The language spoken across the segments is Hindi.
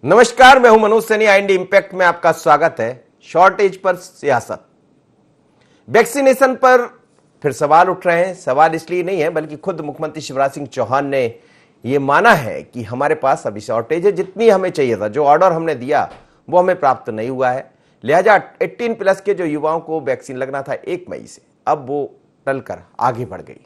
नमस्कार, मैं हूं मनोज सैनी। आईएनडी इंपैक्ट में आपका स्वागत है। शॉर्टेज पर सियासत, वैक्सीनेशन पर फिर सवाल उठ रहे हैं। सवाल इसलिए नहीं है बल्कि खुद मुख्यमंत्री शिवराज सिंह चौहान ने यह माना है कि हमारे पास अभी शॉर्टेज है, जितनी हमें चाहिए था, जो ऑर्डर हमने दिया वो हमें प्राप्त नहीं हुआ है। लिहाजा 18+ के जो युवाओं को वैक्सीन लगना था 1 मई से, अब वो टलकर आगे बढ़ गई।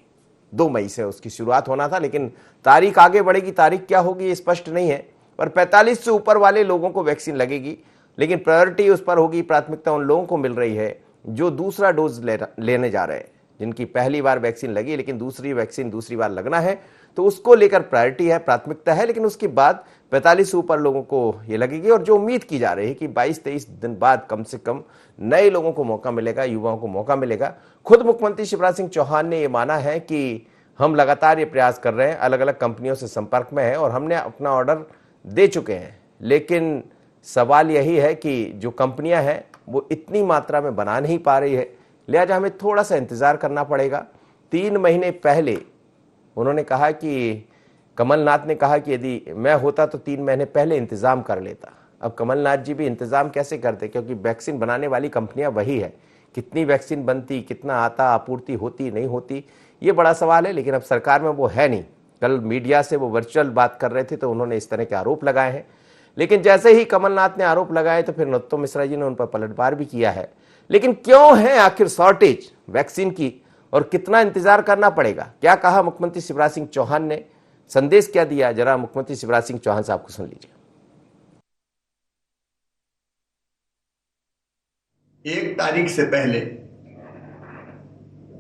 2 मई से उसकी शुरुआत होना था, लेकिन तारीख आगे बढ़ेगी। तारीख क्या होगी ये स्पष्ट नहीं है, पर 45 से ऊपर वाले लोगों को वैक्सीन लगेगी। लेकिन प्रायोरिटी उस पर होगी, प्राथमिकता उन लोगों को मिल रही है जो दूसरा डोज लेने जा रहे हैं, जिनकी पहली बार वैक्सीन लगी लेकिन दूसरी वैक्सीन दूसरी बार लगना है, तो उसको लेकर प्रायोरिटी है, प्राथमिकता है। लेकिन उसके बाद 45 से ऊपर लोगों को ये लगेगी, और जो उम्मीद की जा रही है कि 22-23 दिन बाद कम से कम नए लोगों को मौका मिलेगा, युवाओं को मौका मिलेगा। खुद मुख्यमंत्री शिवराज सिंह चौहान ने यह माना है कि हम लगातार ये प्रयास कर रहे हैं, अलग अलग कंपनियों से संपर्क में है और हमने अपना ऑर्डर दे चुके हैं। लेकिन सवाल यही है कि जो कंपनियां हैं वो इतनी मात्रा में बना नहीं पा रही है, लिहाजा हमें थोड़ा सा इंतजार करना पड़ेगा। 3 महीने पहले उन्होंने कहा कि कमलनाथ ने कहा कि यदि मैं होता तो 3 महीने पहले इंतजाम कर लेता। अब कमलनाथ जी भी इंतजाम कैसे करते, क्योंकि वैक्सीन बनाने वाली कंपनियां वही है। कितनी वैक्सीन बनती, कितना आता, आपूर्ति होती नहीं होती, ये बड़ा सवाल है। लेकिन अब सरकार में वो है नहीं। कल मीडिया से वो वर्चुअल बात कर रहे थे तो उन्होंने इस तरह के आरोप लगाए हैं। लेकिन जैसे ही कमलनाथ ने आरोप लगाए तो फिर नरोत्तम मिश्रा जी ने उन पर पलटवार भी किया है। लेकिन क्यों है आखिर शॉर्टेज वैक्सीन की, और कितना इंतजार करना पड़ेगा? क्या कहा मुख्यमंत्री शिवराज सिंह चौहान ने, संदेश क्या दिया, जरा मुख्यमंत्री शिवराज सिंह चौहान साहब को सुन लीजिए। 1 तारीख से पहले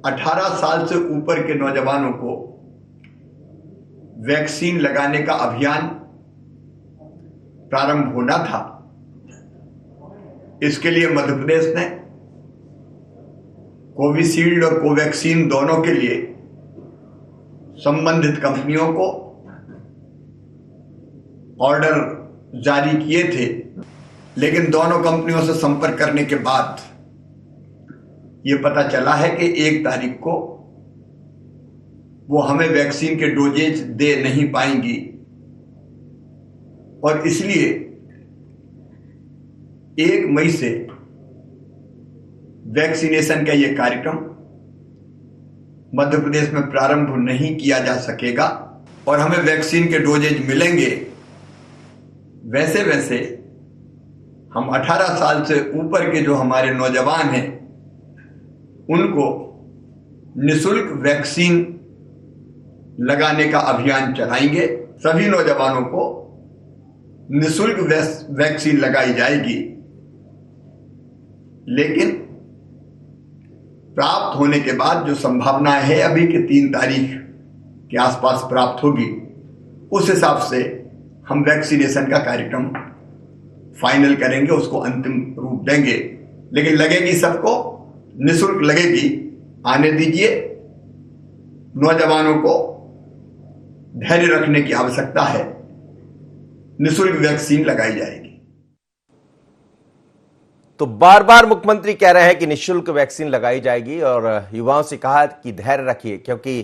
18 साल से ऊपर के नौजवानों को वैक्सीन लगाने का अभियान प्रारंभ होना था। इसके लिए मध्य प्रदेश ने कोविशील्ड और कोवैक्सीन दोनों के लिए संबंधित कंपनियों को ऑर्डर जारी किए थे। लेकिन दोनों कंपनियों से संपर्क करने के बाद यह पता चला है कि 1 तारीख को वो हमें वैक्सीन के डोजेज दे नहीं पाएंगी, और इसलिए 1 मई से वैक्सीनेशन का यह कार्यक्रम मध्य प्रदेश में प्रारंभ नहीं किया जा सकेगा। और हमें वैक्सीन के डोजेज मिलेंगे वैसे वैसे हम 18 साल से ऊपर के जो हमारे नौजवान हैं उनको निःशुल्क वैक्सीन लगाने का अभियान चलाएंगे। सभी नौजवानों को निःशुल्क वैक्सीन लगाई जाएगी। लेकिन प्राप्त होने के बाद जो संभावना है अभी कि 3 तारीख के आसपास प्राप्त होगी, उस हिसाब से हम वैक्सीनेशन का कार्यक्रम फाइनल करेंगे, उसको अंतिम रूप देंगे। लेकिन लगेगी सबको, निःशुल्क लगेगी। आने दीजिए, नौजवानों को धैर्य रखने की आवश्यकता है। निःशुल्क वैक्सीन लगाई जाएगी। तो बार बार मुख्यमंत्री कह रहे हैं कि निःशुल्क वैक्सीन लगाई जाएगी, और युवाओं से कहा कि धैर्य रखिए, क्योंकि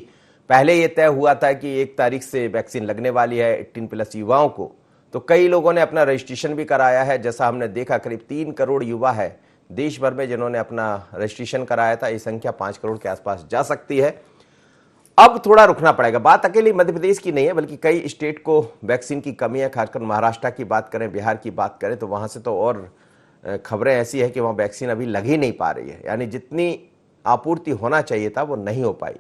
पहले यह तय हुआ था कि 1 तारीख से वैक्सीन लगने वाली है 18+ युवाओं को। तो कई लोगों ने अपना रजिस्ट्रेशन भी कराया है। जैसा हमने देखा, करीब 3 करोड़ युवा है देश भर में जिन्होंने अपना रजिस्ट्रेशन कराया था। ये संख्या 5 करोड़ के आसपास जा सकती है। अब थोड़ा रुकना पड़ेगा। बात अकेली मध्य प्रदेश की नहीं है, बल्कि कई स्टेट को वैक्सीन की कमी है। खासकर महाराष्ट्र की बात करें, बिहार की बात करें, तो वहां से तो और खबरें ऐसी है कि वहां वैक्सीन अभी लग ही नहीं पा रही है। यानी जितनी आपूर्ति होना चाहिए था वो नहीं हो पाई।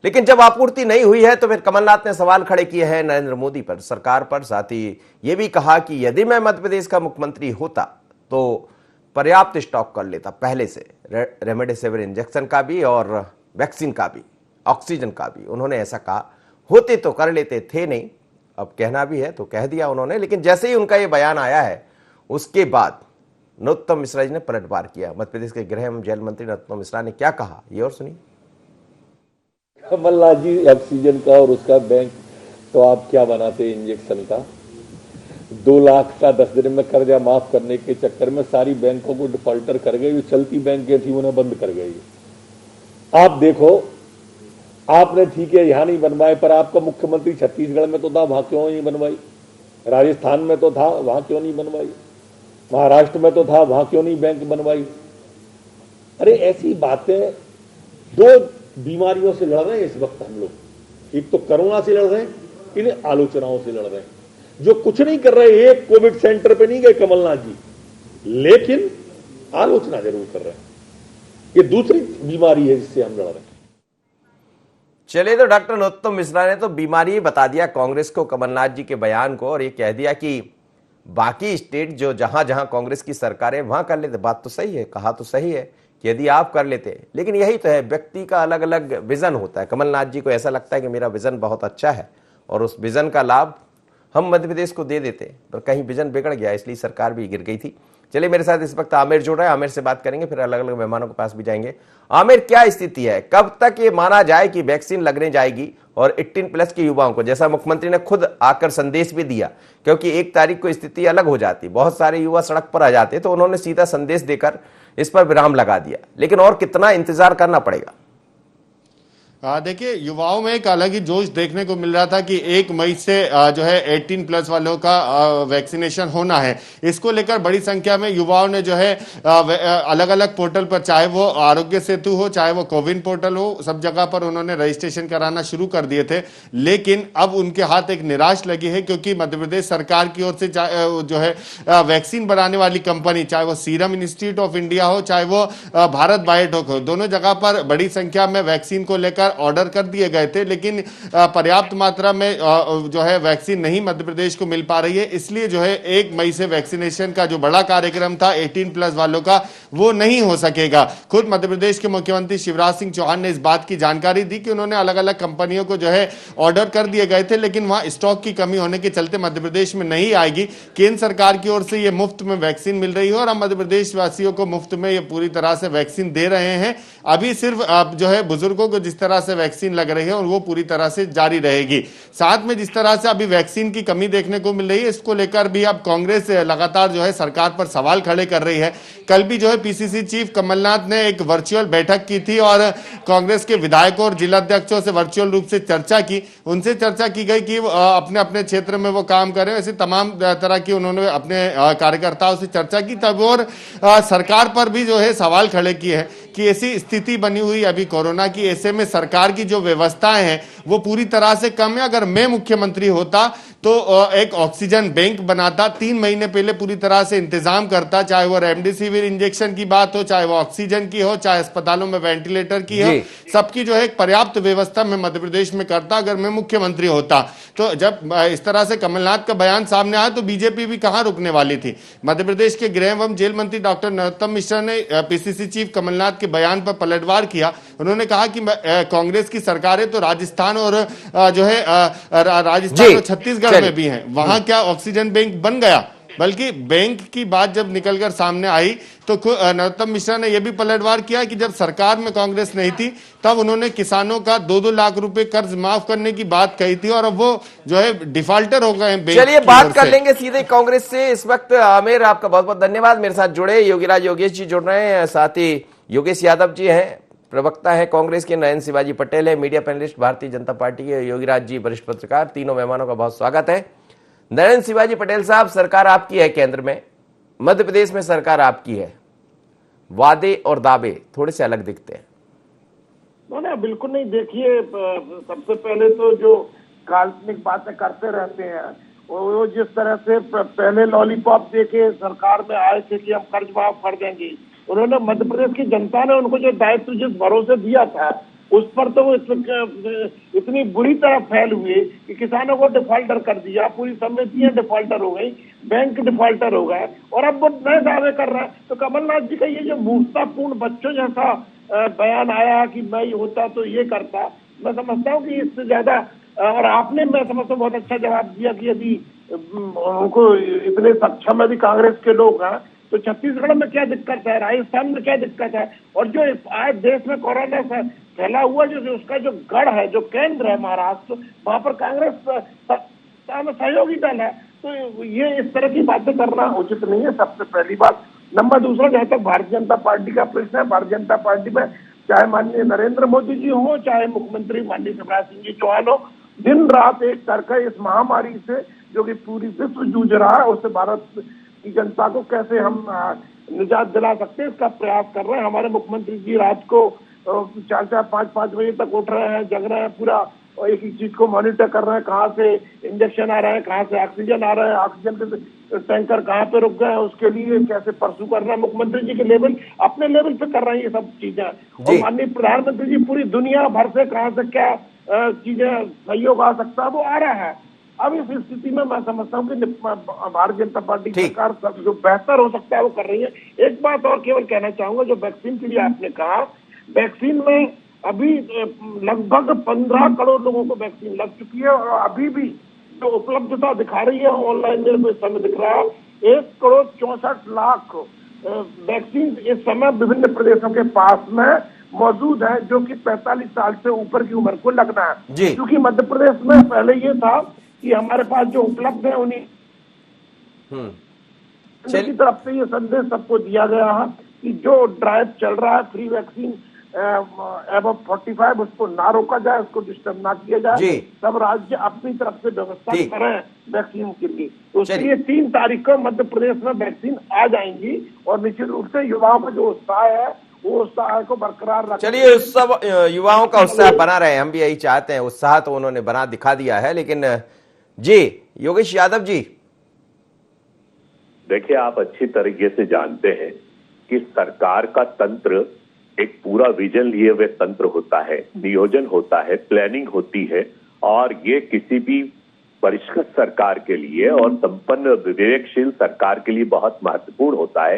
लेकिन जब आपूर्ति नहीं हुई है तो फिर कमलनाथ ने सवाल खड़े किए हैं नरेंद्र मोदी पर, सरकार पर। साथ ही ये भी कहा कि यदि मैं मध्य प्रदेश का मुख्यमंत्री होता तो पर्याप्त स्टॉक कर लेता पहले से, रेमडेसिविर इंजेक्शन का भी और वैक्सीन का भी, ऑक्सीजन का भी। उन्होंने ऐसा कहा। होते तो कर लेते, थे नहीं। अब कहना भी है तो कह दिया उन्होंने। लेकिन जैसे ही उनका ये बयान आया है उसके बाद नरोत्तम मिश्रा जी ने पलटवार किया। मध्य प्रदेश के गृह एवं जेल मंत्री नरोत्तम मिश्रा ने क्या कहा, ये और सुनिए। कमलनाथ जी ऑक्सीजन का और उसका बैंक तो आप क्या बनाते इंजेक्शन का। 2 लाख का 10 दिन में कर्जा माफ करने के चक्कर में सारी बैंकों को डिफॉल्टर कर गई। चलती बैंकें थी उन्हें बंद कर गई। आप देखो, आपने ठीक है यहां नहीं बनवाए, पर आपका मुख्यमंत्री छत्तीसगढ़ में तो था, वहां क्यों नहीं बनवाई? राजस्थान में तो था, वहां क्यों नहीं बनवाई? महाराष्ट्र में तो था, वहां क्यों नहीं बैंक बनवाई? अरे ऐसी बातें। दो बीमारियों से लड़ रहे हैं इस वक्त हम लोग। एक तो कोरोना से लड़ रहे हैं, इन आलोचनाओं से लड़ रहे हैं। जो कुछ नहीं कर रहे, एक कोविड सेंटर पे नहीं गए कमलनाथ जी, लेकिन आलोचना जरूर कर रहे हैं। ये दूसरी बीमारी है जिससे हम लड़ रहे हैं। चलिए, तो डॉक्टर नरोत्तम मिश्रा ने तो बीमारी ही बता दिया कांग्रेस को, कमलनाथ जी के बयान को, और ये कह दिया कि बाकी स्टेट जो जहां जहां कांग्रेस की सरकार है वहां कर लेते। बात तो सही है, कहा तो सही है कि यदि आप कर लेते, लेकिन यही तो है, व्यक्ति का अलग अलग विजन होता है। कमलनाथ जी को ऐसा लगता है कि मेरा विजन बहुत अच्छा है और उस विजन का लाभ हम मध्य प्रदेश को दे देते, पर कहीं विजन बिगड़ गया, इसलिए सरकार भी गिर गई थी। चलिए, मेरे साथ इस वक्त आमिर जुड़ रहे हैं, आमिर से बात करेंगे, फिर अलग अलग मेहमानों के पास भी जाएंगे। आमिर, क्या स्थिति है, कब तक ये माना जाए कि वैक्सीन लगने जाएगी? और 18+ के युवाओं को, जैसा मुख्यमंत्री ने खुद आकर संदेश भी दिया, क्योंकि 1 तारीख को स्थिति अलग हो जाती, बहुत सारे युवा सड़क पर आ जाते, तो उन्होंने सीधा संदेश देकर इस पर विराम लगा दिया। लेकिन और कितना इंतजार करना पड़ेगा? देखिए, युवाओं में एक अलग ही जोश देखने को मिल रहा था कि 1 मई से जो है 18+ वालों का वैक्सीनेशन होना है। इसको लेकर बड़ी संख्या में युवाओं ने जो है अलग अलग पोर्टल पर, चाहे वो आरोग्य सेतु हो, चाहे वो कोविन पोर्टल हो, सब जगह पर उन्होंने रजिस्ट्रेशन कराना शुरू कर दिए थे। लेकिन अब उनके हाथ एक निराश लगी है, क्योंकि मध्य प्रदेश सरकार की ओर से जो है वैक्सीन बनाने वाली कंपनी, चाहे वो सीरम इंस्टीट्यूट ऑफ इंडिया हो, चाहे वो भारत बायोटेक हो, दोनों जगह पर बड़ी संख्या में वैक्सीन को लेकर ऑर्डर कर दिए गए थे। लेकिन पर्याप्त मात्रा में जो है वैक्सीन नहीं मध्य प्रदेश को मिल पा रही है। इसलिए जो है 1 मई से वैक्सीनेशन का जो बड़ा कार्यक्रम था 18+ वालों का, वो नहीं हो सकेगा। खुद मध्य प्रदेश के मुख्यमंत्री शिवराज सिंह चौहान ने इस बात की जानकारी दी कि उन्होंने अलग अलग कंपनियों को जो है ऑर्डर कर दिए गए थे, लेकिन वहां स्टॉक की कमी होने के चलते मध्य प्रदेश में नहीं आएगी। केंद्र सरकार की ओर से ये मुफ्त में वैक्सीन मिल रही है और हम मध्य प्रदेश वासियों को मुफ्त में ये पूरी तरह से वैक्सीन दे रहे हैं। अभी सिर्फ जो है बुजुर्गों को जिस तरह से वैक्सीन लग रही है और वो पूरी तरह से जारी रहेगी। साथ में जिस तरह से अभी वैक्सीन की कमी देखने को मिल रही है, इसको लेकर भी अब कांग्रेस लगातार जो है सरकार पर सवाल खड़े कर रही है। कल भी जो है पीसीसी चीफ कमलनाथ ने एक वर्चुअल बैठक की थी और कांग्रेस के विधायकों और जिलाध्यक्षों से वर्चुअल रूप से चर्चा की। उनसे चर्चा की गई कि अपने अपने क्षेत्र में वो काम करें। ऐसे तमाम तरह की उन्होंने अपने कार्यकर्ताओं से चर्चा की तब, और सरकार पर भी जो है सवाल खड़े किए हैं कि ऐसी स्थिति बनी हुई अभी कोरोना की, ऐसे में सरकार की जो व्यवस्थाएं हैं वो पूरी तरह से कम है। अगर मैं मुख्यमंत्री होता तो एक ऑक्सीजन बैंक बनाता, 3 महीने पहले पूरी तरह से इंतजाम करता, चाहे वो रेमडेसिविर इंजेक्शन की बात हो, चाहे वो ऑक्सीजन की हो, चाहे अस्पतालों में वेंटिलेटर की हो, सबकी जो है एक पर्याप्त व्यवस्था मैं मध्य प्रदेश में करता अगर मैं मुख्यमंत्री होता। तो जब इस तरह से कमलनाथ का बयान सामने आया तो बीजेपी भी कहां रुकने वाली थी। मध्य प्रदेश के गृह एवं जेल मंत्री डॉक्टर नरोत्तम मिश्रा ने पीसीसी चीफ कमलनाथ के बयान पर पलटवार किया। उन्होंने कहा कि कांग्रेस की सरकारें तो राजस्थान और जो है राजस्थान और छत्तीसगढ़ में भी हैं, वहां क्या ऑक्सीजन बैंक बन गया? बल्कि बैंक की बात जब निकलकर सामने आई तो नरोत्तम मिश्रा ने यह भी पलटवार किया कि जब सरकार में कांग्रेस नहीं थी तब उन्होंने किसानों का 2-2 लाख रुपए कर्ज माफ करने की बात कही थी और अब वो जो है डिफॉल्टर हो गए हैं बैंक। चलिए, बात कर लेंगे सीधे कांग्रेस से इस वक्त। आमिर, आपका बहुत बहुत धन्यवाद। मेरे साथ जुड़े योगीराज योगेश जी जुड़ रहे हैं, साथ ही योगेश यादव जी हैं, प्रवक्ता है कांग्रेस के, नयन शिवाजी पटेल है, media panelist Bharatiya Janata party के, योगीराज जी वरिष्ठ पत्रकार। तीनों मेहमानों का बहुत स्वागत है। नयन शिवाजी पटेल साहब, सरकार आपकी है केंद्र में, मध्य प्रदेश में सरकार आपकी है, वादे और दावे थोड़े से अलग दिखते हैं। ना बिल्कुल नहीं। देखिए, सबसे पहले तो जो काल्पनिक बातें करते रहते हैं वो जिस तरह से पहले लॉलीपॉप देके सरकार में आए थे कि हम कर्ज माफ कर देंगे, उन्होंने मध्य प्रदेश की जनता ने उनको जो दायित्व जिस भरोसे दिया था उस पर तो वो इतनी बुरी तरह फैल हुए कि किसानों को डिफॉल्टर कर दिया, पूरी समितियां डिफॉल्टर हो गई, बैंक डिफॉल्टर हो गए और अब वो नए दावे कर रहा है। तो कमलनाथ जी का ये जो मूर्खतापूर्ण बच्चों जैसा बयान आया कि मैं होता तो ये करता, मैं समझता हूँ कि इससे ज्यादा, और आपने मैं समझता हूँ बहुत अच्छा जवाब दिया कि यदि उनको इतने सक्षम यदि कांग्रेस के लोग हैं तो छत्तीसगढ़ में क्या दिक्कत है, राजस्थान में क्या दिक्कत है, और जो आज देश में कोरोना फैला हुआ जो उसका जो गढ़ है, जो केंद्र है महाराष्ट्र, वहां पर कांग्रेस सहयोगी दल है। तो ये इस तरह की बातें करना उचित नहीं है, सबसे पहली बात। नंबर दूसरा, जहां तक भारतीय जनता पार्टी का प्रश्न है, भारतीय जनता पार्टी में चाहे माननीय नरेंद्र मोदी जी हो, चाहे मुख्यमंत्री माननीय शिवराज सिंह जी चौहान हो, दिन रात एक करके इस महामारी से जो कि पूरी विश्व जूझ रहा है, उससे भारत की जनता को कैसे हम निजात दिला सकते हैं, इसका प्रयास कर रहे हैं। हमारे मुख्यमंत्री जी रात को 4-4, 5-5 बजे तक उठ रहे हैं, जग रहे हैं पूरा, और एक एक चीज को मॉनिटर कर रहे हैं, कहाँ से इंजेक्शन आ रहा है, कहाँ से ऑक्सीजन आ रहा है, ऑक्सीजन के टैंकर कहाँ पे रुक गए हैं, उसके लिए कैसे परसू कर रहे हैं। मुख्यमंत्री जी के लेवल, अपने लेवल पे कर रहे हैं ये सब चीजें। और माननीय प्रधानमंत्री जी पूरी दुनिया भर से कहाँ से क्या चीजें सहयोग आ सकता है वो आ रहा है। अब इस स्थिति में मैं समझता हूँ कि भारतीय जनता पार्टी सरकार जो बेहतर हो सकता है वो कर रही है। एक बात और केवल कहना चाहूंगा, जो वैक्सीन के लिए आपने कहा, वैक्सीन में अभी लगभग 15 करोड़ लोगों को वैक्सीन लग चुकी है, और अभी भी जो उपलब्धता दिखा रही है ऑनलाइन मेरे को इस समय दिख रहा है 1,64,00,000 वैक्सीन इस समय विभिन्न प्रदेशों के पास में मौजूद है, जो कि 45 साल से ऊपर की उम्र को लगना है। क्योंकि मध्य प्रदेश में पहले ये था कि हमारे पास जो उपलब्ध है उन्हीं की तरफ से ये संदेश सबको दिया गया है कि जो ड्राइव चल रहा है फ्री वैक्सीन एबव 45 उसको ना रोका जाए, उसको डिस्टर्ब ना किया जाए, सब राज्य अपनी तरफ से व्यवस्था करें वैक्सीन के लिए। तो उसके लिए 3 तारीख को मध्य प्रदेश में वैक्सीन आ जाएंगी, और निश्चित रूप से युवाओं का जो उत्साह है वो उत्साह को बरकरार रखें। चलिए, सब युवाओं का उत्साह बना रहे, हम भी यही चाहते हैं। उत्साह तो उन्होंने बना दिखा दिया है, लेकिन जी योगेश यादव जी, देखिए, आप अच्छी तरीके से जानते हैं कि सरकार का तंत्र एक पूरा विजन लिए हुए तंत्र होता है, नियोजन होता है, प्लानिंग होती है, और ये किसी भी परिष्कृत सरकार के लिए और संपन्न विवेकशील सरकार के लिए बहुत महत्वपूर्ण होता है।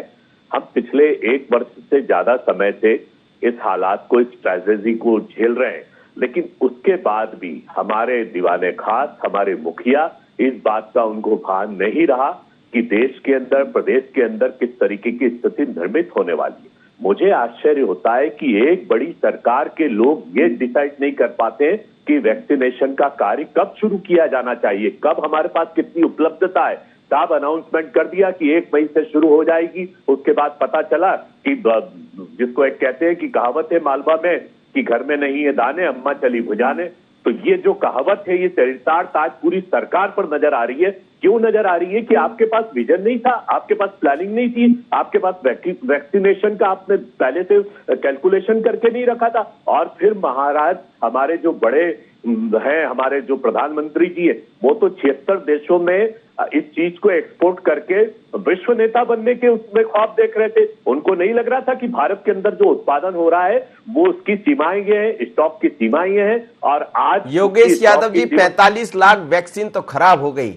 हम पिछले 1 वर्ष से ज्यादा समय से इस हालात को, इस ट्रेजेडी को झेल रहे हैं, लेकिन उसके बाद भी हमारे दीवाने खास, हमारे मुखिया, इस बात का उनको भान नहीं रहा कि देश के अंदर, प्रदेश के अंदर किस तरीके की स्थिति निर्मित होने वाली है। मुझे आश्चर्य होता है कि एक बड़ी सरकार के लोग ये डिसाइड नहीं कर पाते कि वैक्सीनेशन का कार्य कब शुरू किया जाना चाहिए, कब हमारे पास कितनी उपलब्धता है। साहब अनाउंसमेंट कर दिया कि 1 मई से शुरू हो जाएगी, उसके बाद पता चला कि जिसको एक कहते हैं कि कहावत है मालवा में कि घर में नहीं है दाने, अम्मा चली भुजाने। तो ये जो कहावत है, ये चरितार्थ आज पूरी सरकार पर नजर आ रही है। क्यों नजर आ रही है? कि आपके पास विजन नहीं था, आपके पास प्लानिंग नहीं थी, आपके पास वैक्सीनेशन का आपने पहले से कैलकुलेशन करके नहीं रखा था। और फिर महाराज, हमारे जो बड़े हैं, हमारे जो प्रधानमंत्री जी है, वो तो 76 देशों में इस चीज को एक्सपोर्ट करके विश्व नेता बनने के उसमें ख्वाब देख रहे थे। उनको नहीं लग रहा था कि भारत के अंदर जो उत्पादन हो रहा है वो उसकी सीमाएं ये है, स्टॉक की सीमाएं ये है। और आज योगेश यादव जी, 45 लाख वैक्सीन तो खराब हो गई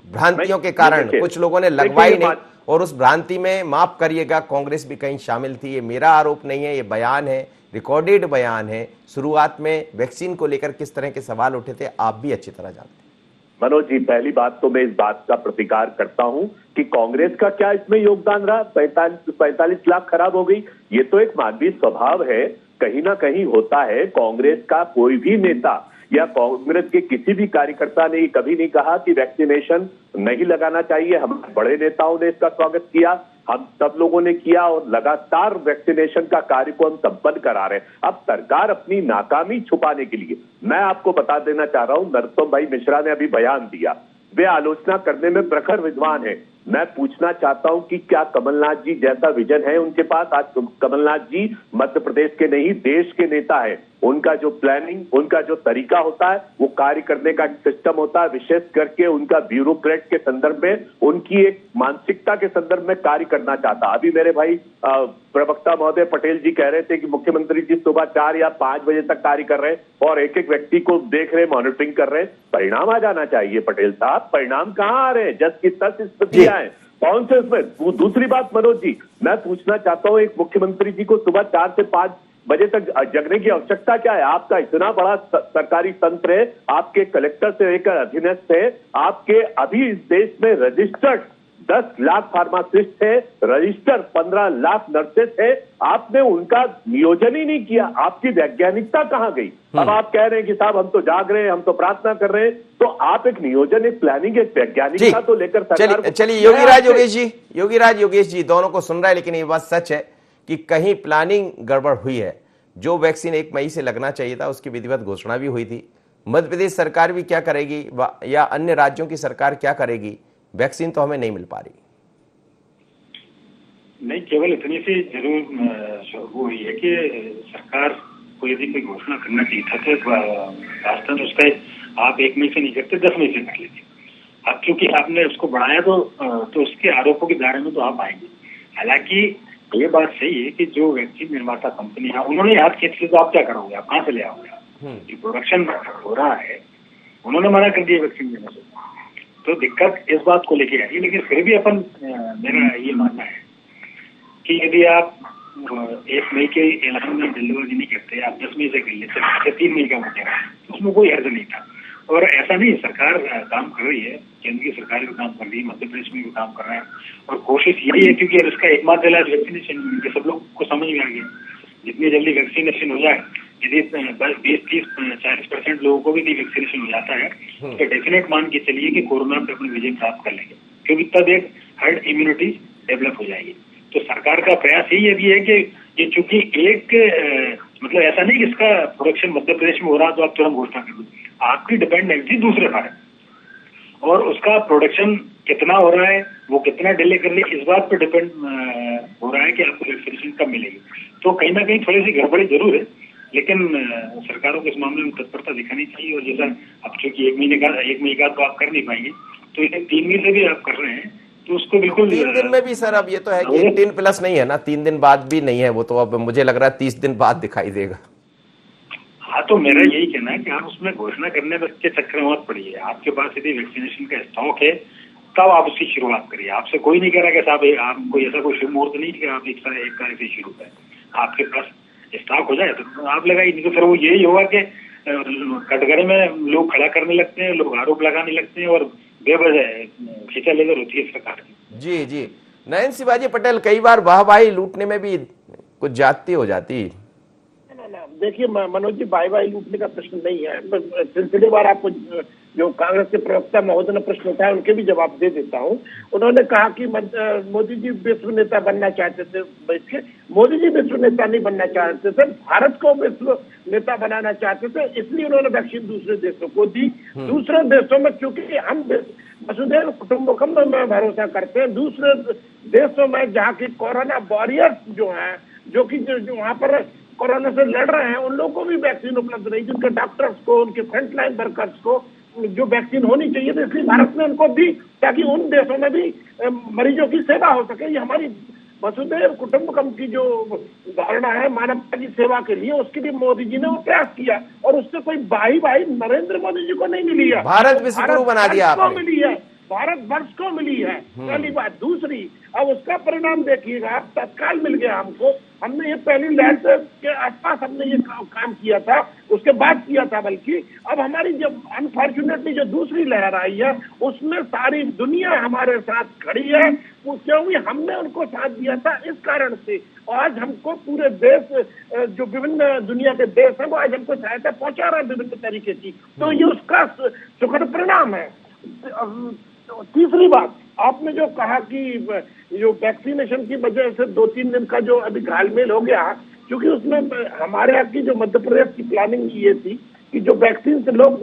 भ्रांतियों के कारण, कुछ लोगों ने लगवाई नहीं, और उस भ्रांति में, माफ करिएगा, कांग्रेस भी कहीं शामिल थी। ये मेरा आरोप नहीं है, ये बयान है, रिकॉर्डेड बयान है। शुरुआत में वैक्सीन को लेकर किस तरह के सवाल उठे थे, आप भी अच्छी तरह जानते हैं। मनोज जी, पहली बात तो मैं इस बात का प्रतिकार करता हूं कि कांग्रेस का क्या इसमें योगदान रहा। 45 लाख खराब हो गई, ये तो एक मानवीय स्वभाव है, कहीं ना कहीं होता है। कांग्रेस का कोई भी नेता या कांग्रेस के किसी भी कार्यकर्ता ने कभी नहीं कहा कि वैक्सीनेशन नहीं लगाना चाहिए। हमारे बड़े नेताओं ने इसका स्वागत किया, हम सब लोगों ने किया, और लगातार वैक्सीनेशन का कार्य को हम संपन्न करा रहे हैं। अब सरकार अपनी नाकामी छुपाने के लिए, मैं आपको बता देना चाह रहा हूं, नरोत्तम भाई मिश्रा ने अभी बयान दिया, वे आलोचना करने में प्रखर विद्वान है। मैं पूछना चाहता हूं कि क्या कमलनाथ जी जैसा विजन है उनके पास? आज कमलनाथ जी मध्य प्रदेश के नहीं, देश के नेता है। उनका जो प्लानिंग, उनका जो तरीका होता है, वो कार्य करने का सिस्टम होता है, विशेष करके उनका ब्यूरोक्रेट के संदर्भ में, उनकी एक मानसिकता के संदर्भ में कार्य करना चाहता। अभी मेरे भाई प्रवक्ता महोदय पटेल जी कह रहे थे कि मुख्यमंत्री जी सुबह 4 या 5 बजे तक कार्य कर रहे हैं और एक एक व्यक्ति को देख रहे, मॉनिटरिंग कर रहे हैं। परिणाम आ जाना चाहिए पटेल साहब, परिणाम कहाँ आ रहे हैं? जस की तस स्थितियां हैं, कौन से उसमें? दूसरी बात मनोज जी, मैं पूछना चाहता हूं, एक मुख्यमंत्री जी को सुबह 4 से 5 बजे तक जगने की आवश्यकता क्या है? आपका इतना बड़ा सरकारी तंत्र है, आपके कलेक्टर से लेकर अधीनस्थ है, आपके अभी इस देश में रजिस्टर्ड 10 लाख फार्मासिस्ट है, रजिस्टर 15 लाख नर्सेस है, आपने उनका नियोजन ही नहीं किया। आपकी वैज्ञानिकता कहां गई? अब आप कह रहे हैं कि साहब हम तो जाग रहे हैं, हम तो प्रार्थना कर रहे हैं, तो आप एक नियोजन, एक प्लानिंग, एक वैज्ञानिकता तो लेकर सरकार। चलिए योगीराज योगेश जी दोनों को सुन रहा है, लेकिन ये बात सच है कि कहीं प्लानिंग गड़बड़ हुई है। जो वैक्सीन 1 मई से लगना चाहिए था उसकी विधिवत घोषणा भी हुई थी, मध्य प्रदेश सरकार भी क्या करेगी या अन्य राज्यों की सरकार क्या करेगी? वैक्सीन तो हमें नहीं मिल पा रही। नहीं, केवल इतनी सी जरूर वो हुई है कि सरकार को यदि कोई घोषणा करना चाहिए था तो वास्तव में उसका आप 1 मई से नहीं करते, 10 मई से कर लेते। अब चूंकि आपने उसको बढ़ाया तो उसके आरोपों के दायरे में तो आप आएंगे। हालांकि ये बात सही है कि जो वैक्सीन निर्माता कंपनी है उन्होंने हाथ खींच लिया, तो आप क्या करोगे? आप कहाँ से ले आओगे? जो प्रोडक्शन हो रहा है उन्होंने मना कर दिया वैक्सीन देने से, तो दिक्कत इस बात को लेके आई। लेकिन फिर भी मेरा ये मानना है कि यदि आप 1 मई के ऐलान में जल्दबाजी नहीं करते, आप 10 मई से कर लेते, 3 मई का बचेगा, उसमें कोई हर्ज नहीं था। और ऐसा नहीं, सरकार काम कर रही है, केंद्र की सरकार भी काम कर रही है, मध्य प्रदेश में भी काम कर रहा है, और कोशिश यही है क्योंकि इसका एकमात्र इलाज वैक्सीनेशन, ये सब लोग को समझ में आ गया। जितनी जल्दी वैक्सीनेशन हो जाए, यदि 20-30-40% लोगों को भी वैक्सीनेशन हो जाता है तो डेफिनेट मान के चलिए कि कोरोना पे अपनी विजय प्राप्त कर लेंगे, क्योंकि तब एक हर्ड इम्यूनिटी डेवलप हो जाएगी। तो सरकार का प्रयास यही भी है कि ये चूंकि मतलब ऐसा नहीं कि इसका प्रोडक्शन मध्य प्रदेश में हो रहा तो आप तुरंत घोषणा कर दो। आपकी डिपेंडेंसी दूसरे पर है, और उसका प्रोडक्शन कितना हो रहा है, वो कितना डिले कर ले, इस बात पर डिपेंड हो रहा है कि आपको वैक्सीनेशन कब मिलेगी। तो कहीं ना कहीं थोड़ी सी गड़बड़ी जरूर है, लेकिन सरकारों को इस मामले में तत्परता दिखानी चाहिए। और जैसा अब चूंकि 1 महीने का तो आप कर नहीं पाएंगे, तो इसे 3 महीने से भी आप कर रहे हैं, तो उसको बिल्कुल 3 दिन में भी सर, अब ये तो है कि 18+ नहीं है ना, 3 दिन बाद भी नहीं है वो, तो अब मुझे लग रहा है 30 दिन बाद दिखाई देगा। हाँ, तो मेरा यही कहना है कि आप उसमें घोषणा करने के चक्कर में मत पड़िए। आपके पास यदि वैक्सीनेशन का स्टॉक है तब आप उसकी शुरुआत करिए। आपसे कोई नहीं कह रहा कि साहब आप कोई ऐसा कोई शुभ मुहूर्त नहीं कि आप एक तारीख से शुरू करें। आपके पास स्टॉक हो जाए तो आप लगाइए, नहीं तो फिर वो यही होगा कि कटघरे में लोग खड़ा करने लगते हैं, लोग आरोप लगाने लगते हैं, और बेवजह खींचा लेकर होती है सरकार की। जी नयन शिवाजी पटेल, कई बार वाहवाही लूटने में भी कुछ ज्यादती हो जाती। देखिए मनोज जी, वाहवाही लूटने का प्रश्न नहीं है। सिलसिलेवार आपको जो कांग्रेस के प्रवक्ता महोदय ने प्रश्न उठाया उनके भी जवाब दे देता हूं। उन्होंने कहा कि मोदी जी विश्व नेता बनना चाहते थे। देखिए, मोदी जी विश्व नेता नहीं बनना चाहते थे, भारत को विश्व नेता बनाना चाहते थे, इसलिए उन्होंने वैक्सीन दूसरे देशों को दी। दूसरे देशों में चूंकि हम वसुधैव कुटुंबकम में भरोसा करते हैं, दूसरे देशों में जहाँ की कोरोना वॉरियर्स जो है, जो कि जो वहाँ पर कोरोना से लड़ रहे हैं, उन लोगों को भी वैक्सीन उपलब्ध नहीं, जिनके डॉक्टर्स को, उनके फ्रंटलाइन वर्कर्स को जो वैक्सीन होनी चाहिए थी, इसलिए भारत ने उनको दी ताकि उन देशों में भी मरीजों की सेवा हो सके। ये हमारी वसुधैव कुटुंबकम की जो धारणा है मानवता की सेवा के लिए, उसके लिए मोदी जी ने वो प्रयास किया, और उससे कोई बाही नरेंद्र मोदी जी को नहीं मिली है, भारत विश्वगुरु बना दिया आपने, मिली है, भारत वर्ष को मिली है। पहली बात। दूसरी, अब उसका परिणाम देखिएगा, तत्काल मिल गया हमको। हमने ये पहली लहर के आसपास हमने ये काम किया था, उसके बाद किया था, बल्कि अब हमारी जब अनफॉर्चुनेटली जो दूसरी लहर आई है उसमें सारी दुनिया हमारे साथ खड़ी है, क्योंकि हमने उनको साथ दिया था। इस कारण से आज हमको पूरे देश, जो विभिन्न दुनिया के देश हैं, वो आज हमको सहायता पहुंचा रहे हैं विभिन्न तरीके की, तो ये उसका सुखद परिणाम है। तीसरी बात, आपने जो कहा कि जो वैक्सीनेशन की वजह से 2-3 दिन का जो अभी घालमेल हो गया, क्योंकि उसमें हमारे यहाँ की जो मध्य प्रदेश की प्लानिंग ये थी कि जो वैक्सीन से लोग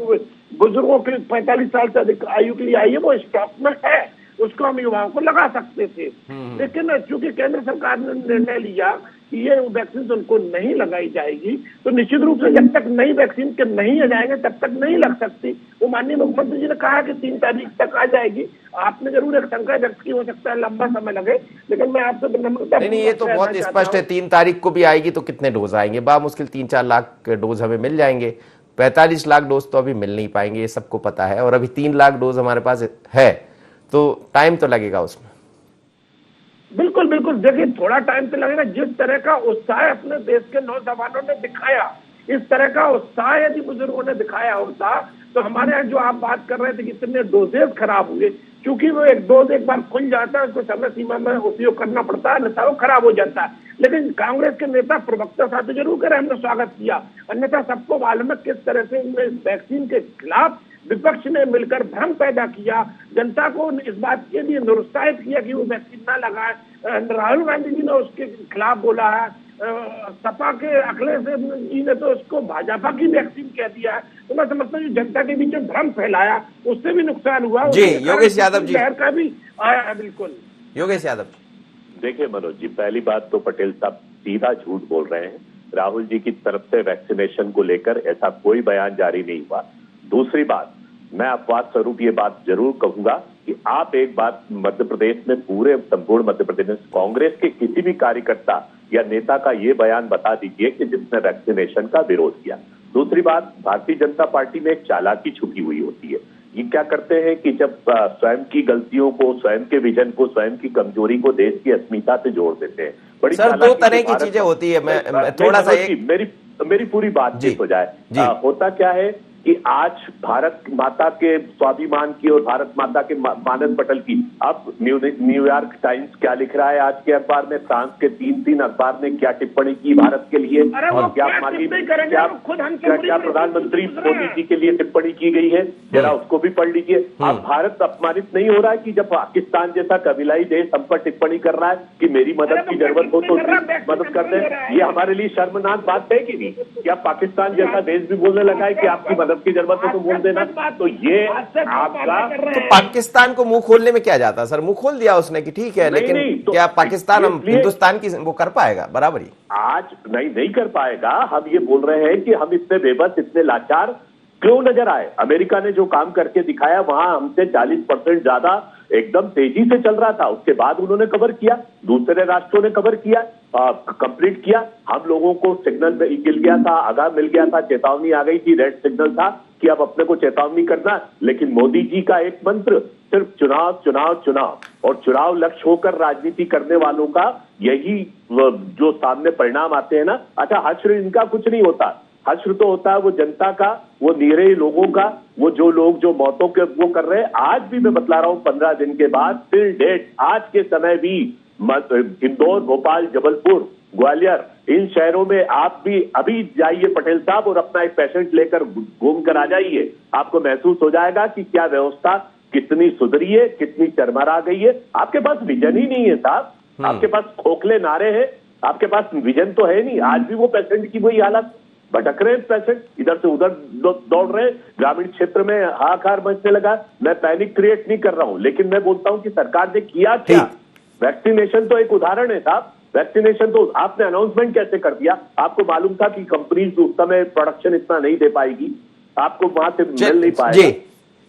बुजुर्गों के 45 साल से अधिक आयु के लिए आई है, वो स्टॉक में है, उसको हम युवाओं को लगा सकते थे। लेकिन चूंकि केंद्र सरकार ने निर्णय लिया कि ये वैक्सीन उनको नहीं लगाई जाएगी, तो निश्चित रूप से जब तक नई वैक्सीन के नहीं आ जाएंगे तब तक नहीं लग सकती। वो माननीय मुख्यमंत्री जी ने कहा कि 3 तारीख तक आ जाएगी। आपने जरूर एक शंका व्यक्त की, हो सकता है लंबा समय लगे, लेकिन मैं आपसे विनम्रता नहीं, ये तो बहुत स्पष्ट है, 3 तारीख को भी आएगी तो कितने डोज आएंगे? मुश्किल 3-4 लाख डोज हमें मिल जाएंगे, 45 लाख डोज तो अभी मिल नहीं पाएंगे, ये सबको पता है। और अभी 3 लाख डोज हमारे पास है, तो टाइम तो लगेगा उसमें। बिल्कुल बिल्कुल, देखिए थोड़ा टाइम तो लगेगा। जिस तरह का उत्साह अपने देश के नौजवानों ने दिखाया, इस तरह का उत्साह यदि बुजुर्गों ने दिखाया होता, तो हमारे यहाँ जो आप बात कर रहे थे कि इतने डोजेज खराब हुए, क्योंकि वो एक डोज एक बार खुल जाता है, उसको समय सीमा में उपयोग करना पड़ता है, अन्यथा वो खराब हो जाता है। लेकिन कांग्रेस के नेता प्रवक्ता साहब जरूर करें, हमने स्वागत किया, अन्यथा सबको मालूम है किस तरह से वैक्सीन के खिलाफ विपक्ष ने मिलकर भ्रम पैदा किया, जनता को इस बात के लिए निरुत्साहित किया कि वो वैक्सीन ना लगाए। राहुल गांधी जी ने उसके खिलाफ बोला है, सपा के अखिलेश जी ने तो उसको भाजपा की वैक्सीन कह दिया है। तो मैं समझता हूँ जनता के बीच में भ्रम फैलाया, उससे भी नुकसान हुआ। जी, योगेश यादव जी। लहर का भी आया है। बिल्कुल योगेश यादव। देखिए मनोज जी, पहली बात तो पटेल साहब सीधा झूठ बोल रहे हैं। राहुल जी की तरफ से वैक्सीनेशन को लेकर ऐसा कोई बयान जारी नहीं हुआ। दूसरी बात, मैं अपवाद स्वरूप ये बात जरूर कहूंगा कि आप एक बात मध्य प्रदेश में, पूरे संपूर्ण मध्य प्रदेश में कांग्रेस के किसी भी कार्यकर्ता या नेता का ये बयान बता दीजिए कि जिसने वैक्सीनेशन का विरोध किया। दूसरी बात, भारतीय जनता पार्टी में एक चालाकी छुपी हुई होती है। ये क्या करते हैं कि जब स्वयं की गलतियों को, स्वयं के विजन को, स्वयं की कमजोरी को देश की अस्मिता से जोड़ देते हैं। बड़ी सर, दो तरह की चीजें होती है। मैं थोड़ा सा मेरी पूरी बात चित हो जाए। होता क्या है कि आज भारत माता के स्वाभिमान की और भारत माता के मानस पटल की, अब न्यूयॉर्क टाइम्स क्या लिख रहा है आज के अखबार में, फ्रांस के 3 अखबार ने क्या टिप्पणी की भारत के लिए, और क्या प्रधानमंत्री मोदी जी के लिए टिप्पणी की गई है, जरा उसको भी पढ़ लीजिए। अब भारत अपमानित नहीं हो रहा है कि जब पाकिस्तान जैसा कबीलाई देश हम पर टिप्पणी कर रहा है कि मेरी मदद की जरूरत हो तो मदद कर दें। ये हमारे लिए शर्मनाक बात है कि नहीं? क्या पाकिस्तान जैसा देश भी बोलने लगा है कि आपकी मदद की जरूरत हो तो बोल देना? तो ये आपका, तो पाकिस्तान को मुंह खोलने में क्या जाता सर? मुंह खोल दिया उसने कि ठीक है, लेकिन तो क्या पाकिस्तान हम हिंदुस्तान की वो कर पाएगा बराबरी? आज नहीं कर पाएगा। हम ये बोल रहे हैं कि हम इतने बेबस, इतने लाचार क्यों नजर आए? अमेरिका ने जो काम करके दिखाया वहां हमसे 40% ज्यादा एकदम तेजी से चल रहा था, उसके बाद उन्होंने कवर किया, दूसरे राष्ट्रों ने कवर किया, कंप्लीट किया। हम लोगों को सिग्नल मिल गया था, आगाह मिल गया था, चेतावनी आ गई थी, रेड सिग्नल था कि अब अपने को चेतावनी करना। लेकिन मोदी जी का एक मंत्र सिर्फ चुनाव चुनाव चुनाव, और चुनाव लक्ष्य होकर राजनीति करने वालों का यही जो सामने परिणाम आते हैं ना। अच्छा, हश्र इनका कुछ नहीं होता, हश्र तो होता है वो जनता का, वो निरीह लोगों का, वो जो लोग जो मौतों के वो कर रहे हैं। आज भी मैं बतला रहा हूं, 15 दिन के बाद टिल डेट, आज के समय भी इंदौर, भोपाल, जबलपुर, ग्वालियर, इन शहरों में आप भी अभी जाइए पटेल साहब और अपना एक पेशेंट लेकर घूम कर आ जाइए। आपको महसूस हो जाएगा कि क्या व्यवस्था कितनी सुधरी है, कितनी चरमरा गई है। आपके पास विजन ही नहीं है साहब, आपके पास खोखले नारे हैं, आपके पास विजन तो है नहीं। आज भी वो पेशेंट की वही हालत, भटक रहे हैं पेशेंट, इधर से उधर दौड़ रहे हैं। ग्रामीण क्षेत्र में हाहाकार मचने लगा। मैं पैनिक क्रिएट नहीं कर रहा हूं, लेकिन मैं बोलता हूं कि सरकार ने किया क्या? वैक्सीनेशन तो एक उदाहरण है साहब। वैक्सीनेशन तो आपने अनाउंसमेंट कैसे कर दिया? आपको मालूम था कि कंपनीज उस समय प्रोडक्शन इतना नहीं दे पाएगी, आपको वहां से मिल नहीं पाएगा। जी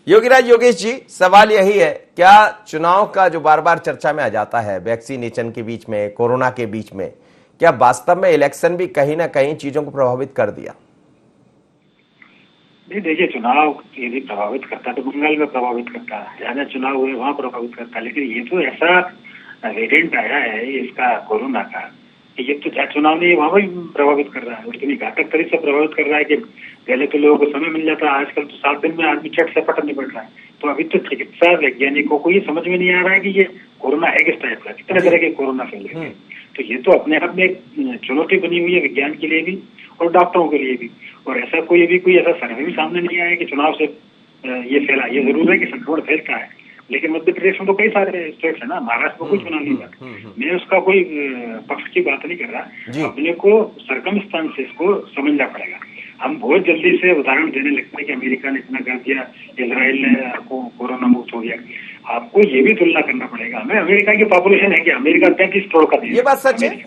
योगीराज, योगेश जी, सवाल यही है, क्या चुनाव का जो बार बार चर्चा में आ जाता है वैक्सीनेशन के बीच में, कोरोना के बीच में, क्या वास्तव में इलेक्शन भी कहीं ना कहीं चीजों को प्रभावित कर दिया? नहीं, देखिए, चुनाव यदि प्रभावित करता है तो बंगाल में प्रभावित करता है, जहाँ चुनाव हुए वहां प्रभावित करता है। लेकिन ये तो ऐसा वेरिएंट आया है इसका कोरोना का, ये तो जहाँ चुनाव नहीं है वहां भी प्रभावित कर रहा है, और इतनी घातक तरीके से प्रभावित कर रहा है कि पहले तो लोगों को समय मिल जाता है, आजकल तो 7 दिन में आदमी चट से पटक निपट रहा है। तो अभी तो चिकित्सा वैज्ञानिकों को ये समझ में नहीं आ रहा है कि ये कोरोना है किस टाइप का, कितने तरह के कोरोना फैले हैं। तो ये तो अपने आप में एक चुनौती बनी हुई है विज्ञान के लिए भी और डॉक्टरों के लिए भी। और ऐसा कोई ऐसा सर्वे भी सामने नहीं आया कि चुनाव से ये फैला। ये जरूर है कि संक्रमण फैलता है, लेकिन मध्य प्रदेश में तो कई सारे स्टेट्स है ना, महाराष्ट्र में कोई चुनाव नहीं हुआ। मैं उसका कोई पक्ष की बात नहीं कर रहा, अपने को सर्कमस्टांसेस को समझना पड़ेगा। हम बहुत जल्दी से उदाहरण देने लगते हैं कि अमेरिका ने इतना कर दिया, इजराइल ने कोरोना मुक्त हो गया। आपको ये भी तुलना करना पड़ेगा, हमें अमेरिका की पॉपुलेशन है कि अमेरिका 33 करोड़ का देश, ये बात सच है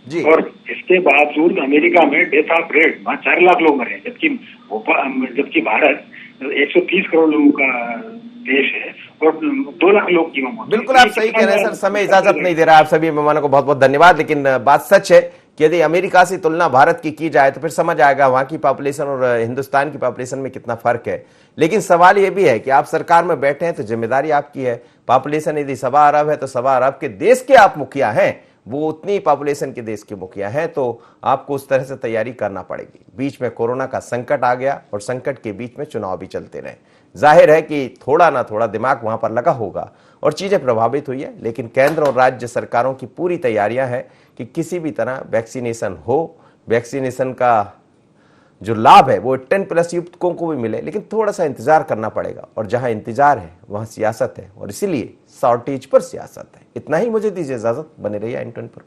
जी। और इसके बावजूद अमेरिका में डेथ ऑफ रेट वहाँ 4 लाख लोग मरे, जबकि भारत 130 करोड़ लोगों का देश है और 2 लाख लोग की मौत। बिल्कुल आप सही कह रहे हैं सर, समय इजाजत नहीं दे रहा। आप सभी मेहमानों को बहुत बहुत धन्यवाद। लेकिन बात सच है कि यदि अमेरिका से तुलना भारत की जाए तो फिर समझ आएगा वहां की पॉपुलेशन और हिंदुस्तान की पॉपुलेशन में कितना फर्क है। लेकिन सवाल यह भी है कि आप सरकार में बैठे हैं तो जिम्मेदारी आपकी है। पॉपुलेशन यदि 1.25 अरब है तो 1.25 अरब के देश के आप मुखिया हैं, वो उतनी पॉपुलेशन के देश के मुखिया हैं, तो आपको उस तरह से तैयारी करना पड़ेगी। बीच में कोरोना का संकट आ गया और संकट के बीच में चुनाव भी चलते रहे। जाहिर है कि थोड़ा ना थोड़ा दिमाग वहां पर लगा होगा और चीजें प्रभावित हुई है। लेकिन केंद्र और राज्य सरकारों की पूरी तैयारियां हैं कि किसी भी तरह वैक्सीनेशन हो, वैक्सीनेशन का जो लाभ है वो 10+ युक्तकों को भी मिले। लेकिन थोड़ा सा इंतजार करना पड़ेगा, और जहां इंतजार है वहां सियासत है, और इसीलिए शॉर्टेज पर सियासत है। इतना ही मुझे दीजिए इजाजत, बने रहिए IN20 पर।